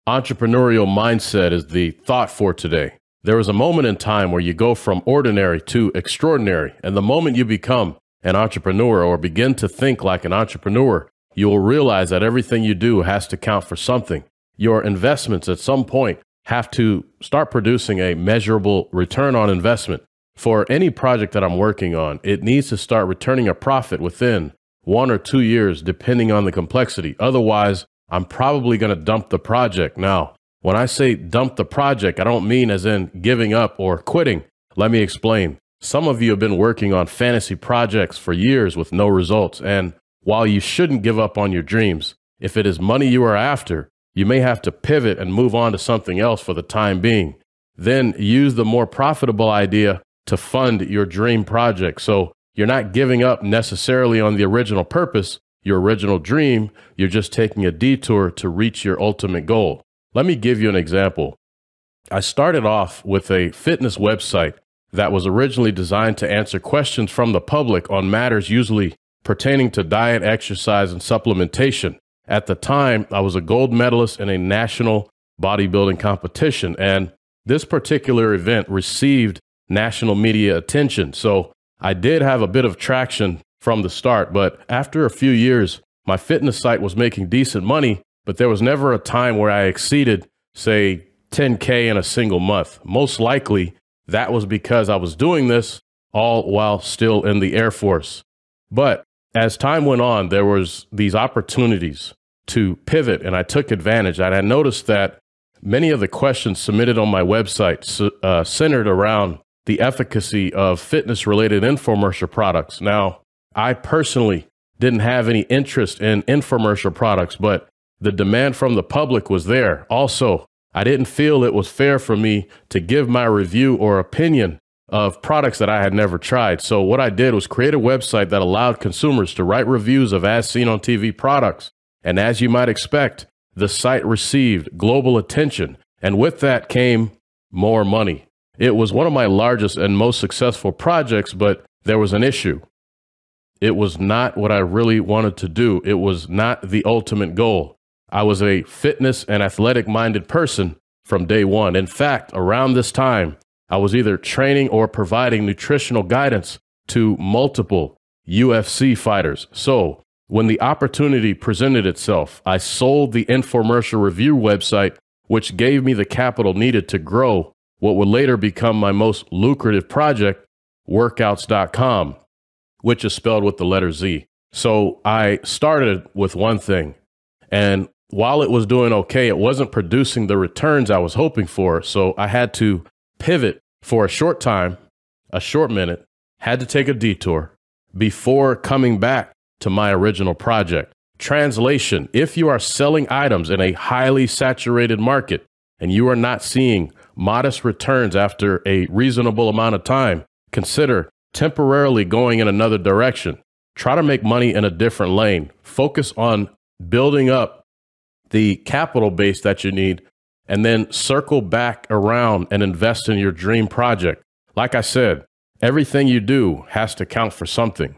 Entrepreneurial mindset is the thought for today. There is a moment in time where you go from ordinary to extraordinary. And the moment you become an entrepreneur or begin to think like an entrepreneur, you will realize that everything you do has to count for something. Your investments at some point have to start producing a measurable return on investment. For any project that I'm working on, it needs to start returning a profit within 1 or 2 years, depending on the complexity. Otherwise, I'm probably going to dump the project. Now, when I say dump the project, I don't mean as in giving up or quitting. Let me explain. Some of you have been working on fantasy projects for years with no results. And while you shouldn't give up on your dreams, if it is money you are after, you may have to pivot and move on to something else for the time being. Then use the more profitable idea to fund your dream project. So you're not giving up necessarily on the original purpose, your original dream. You're just taking a detour to reach your ultimate goal. Let me give you an example. I started off with a fitness website that was originally designed to answer questions from the public on matters usually pertaining to diet, exercise, and supplementation. At the time, I was a gold medalist in a national bodybuilding competition, and this particular event received national media attention. So I did have a bit of traction from the start, but after a few years, my fitness site was making decent money, but there was never a time where I exceeded, say, 10K in a single month. Most likely, that was because I was doing this all while still in the Air Force. But as time went on, there was these opportunities to pivot, and I took advantage. And I noticed that many of the questions submitted on my website centered around the efficacy of fitness-related infomercial products. Now, I personally didn't have any interest in infomercial products, but the demand from the public was there. Also, I didn't feel it was fair for me to give my review or opinion of products that I had never tried. So what I did was create a website that allowed consumers to write reviews of as seen on TV products. And as you might expect, the site received global attention. And with that came more money. It was one of my largest and most successful projects, but there was an issue. It was not what I really wanted to do. It was not the ultimate goal. I was a fitness and athletic-minded person from day one. In fact, around this time, I was either training or providing nutritional guidance to multiple UFC fighters. So when the opportunity presented itself, I sold the infomercial review website, which gave me the capital needed to grow what would later become my most lucrative project, workouts.com, which is spelled with the letter Z. So I started with one thing, and while it was doing okay, it wasn't producing the returns I was hoping for. So I had to pivot for a short time, a short minute, had to take a detour before coming back to my original project. Translation: if you are selling items in a highly saturated market and you are not seeing modest returns after a reasonable amount of time, consider temporarily going in another direction. Try to make money in a different lane. Focus on building up the capital base that you need, and then circle back around and invest in your dream project. Like I said, everything you do has to count for something.